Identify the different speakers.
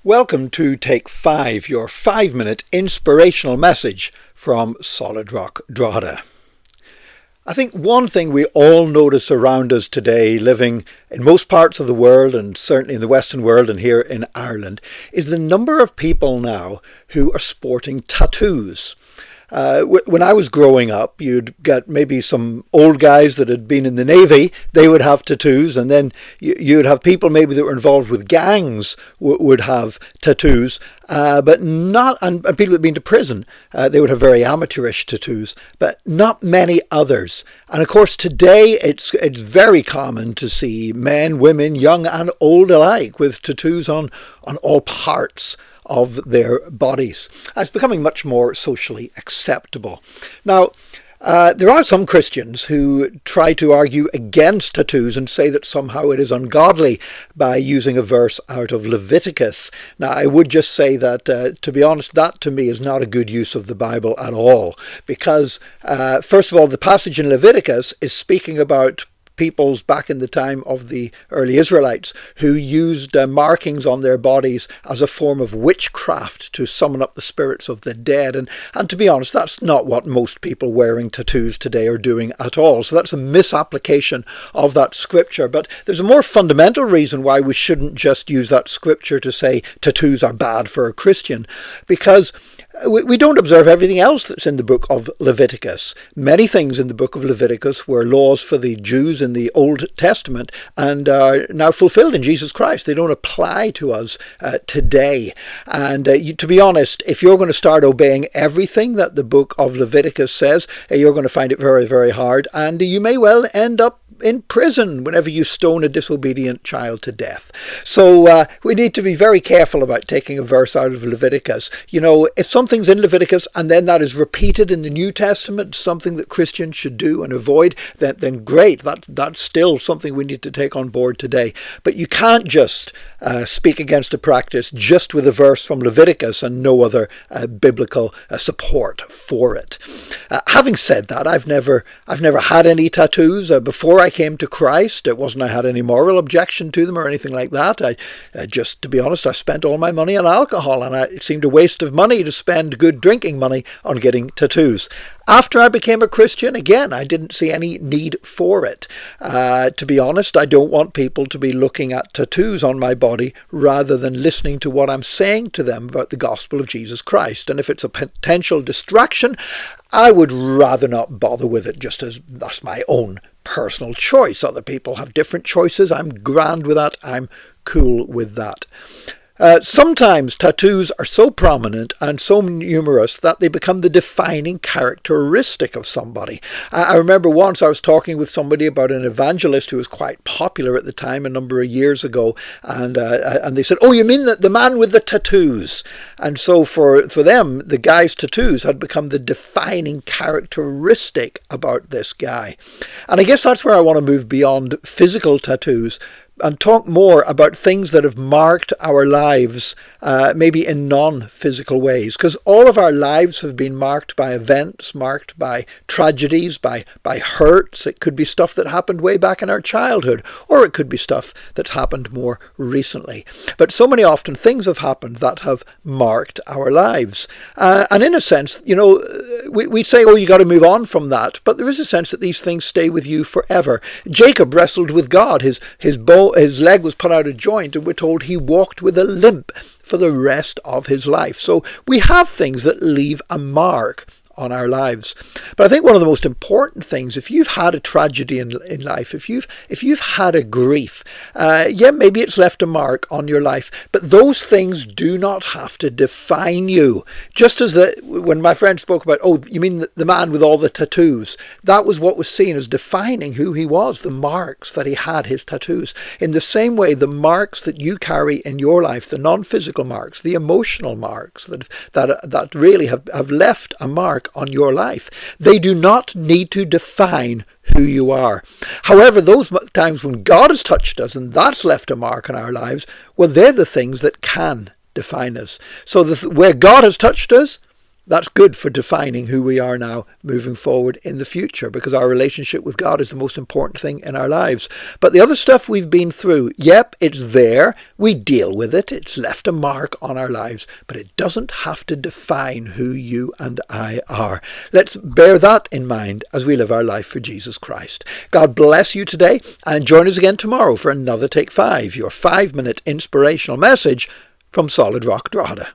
Speaker 1: Welcome to Take 5, your 5-minute inspirational message from Solid Rock Drogheda. I think one thing we all notice around us today, living in most parts of the world and certainly in the Western world and here in Ireland, is the number of people now who are sporting tattoos. When I was growing up, you'd get maybe some old guys that had been in the Navy, they would have tattoos, and then you'd have people maybe that were involved with gangs would have tattoos, but not, and people that had been to prison, they would have very amateurish tattoos, but not many others. And of course today it's very common to see men, women, young and old alike with tattoos on all parts of their bodies. It's becoming much more socially acceptable. Now, there are some Christians who try to argue against tattoos and say that somehow it is ungodly by using a verse out of Leviticus. Now, I would just say that, to be honest, that to me is not a good use of the Bible at all. Because, first of all, the passage in Leviticus is speaking about peoples back in the time of the early Israelites who used markings on their bodies as a form of witchcraft to summon up the spirits of the dead. And to be honest, that's not what most people wearing tattoos today are doing at all. So that's a misapplication of that scripture. But there's a more fundamental reason why we shouldn't just use that scripture to say tattoos are bad for a Christian, because we don't observe everything else that's in the book of Leviticus. Many things in the book of Leviticus were laws for the Jews in the Old Testament and are now fulfilled in Jesus Christ. They don't apply to us today. And to be honest, if you're going to start obeying everything that the book of Leviticus says, you're going to find it very, very hard. And you may well end up in prison whenever you stone a disobedient child to death. So we need to be very careful about taking a verse out of Leviticus. You know, if something's in Leviticus and then that is repeated in the New Testament, something that Christians should do and avoid, then great. That's still something we need to take on board today. But you can't just speak against a practice just with a verse from Leviticus and no other biblical support for it. Having said that, I've never had any tattoos before I came to Christ. It wasn't I had any moral objection to them or anything like that. I just, to be honest, I spent all my money on alcohol, and it seemed a waste of money to spend good drinking money on getting tattoos. After I became a Christian, again, I didn't see any need for it. To be honest, I don't want people to be looking at tattoos on my body rather than listening to what I'm saying to them about the gospel of Jesus Christ. And if it's a potential distraction, I would rather not bother with it, just as that's my own personal choice. Other people have different choices. I'm grand with that. I'm cool with that. Sometimes tattoos are so prominent and so numerous that they become the defining characteristic of somebody. I remember once I was talking with somebody about an evangelist who was quite popular at the time, a number of years ago, and they said, "Oh, you mean the man with the tattoos?" And so for them, the guy's tattoos had become the defining characteristic about this guy. And I guess that's where I want to move beyond physical tattoos and talk more about things that have marked our lives, maybe in non-physical ways. Because all of our lives have been marked by events, marked by tragedies, by hurts. It could be stuff that happened way back in our childhood, or it could be stuff that's happened more recently. But so many often things have happened that have marked our lives. And in a sense, you know, we say, oh, you got to move on from that. But there is a sense that these things stay with you forever. Jacob wrestled with God. His leg was put out of joint, and we're told he walked with a limp for the rest of his life. So we have things that leave a mark on our lives. But I think one of the most important things, if you've had a tragedy in life, if you've had a grief, maybe it's left a mark on your life, but those things do not have to define you. Just as when my friend spoke about, oh, you mean the man with all the tattoos, that was what was seen as defining who he was, the marks that he had, his tattoos. In the same way, the marks that you carry in your life, the non-physical marks, the emotional marks that really have left a mark on your life, they do not need to define who you are. However, those times when God has touched us and that's left a mark on our lives, well, they're the things that can define us. So where God has touched us, That's good for defining who we are now moving forward in the future, because our relationship with God is the most important thing in our lives. But the other stuff we've been through, yep, it's there. We deal with it. It's left a mark on our lives, but it doesn't have to define who you and I are. Let's bear that in mind as we live our life for Jesus Christ. God bless you today, and join us again tomorrow for another Take 5, your 5-minute inspirational message from Solid Rock Drogheda.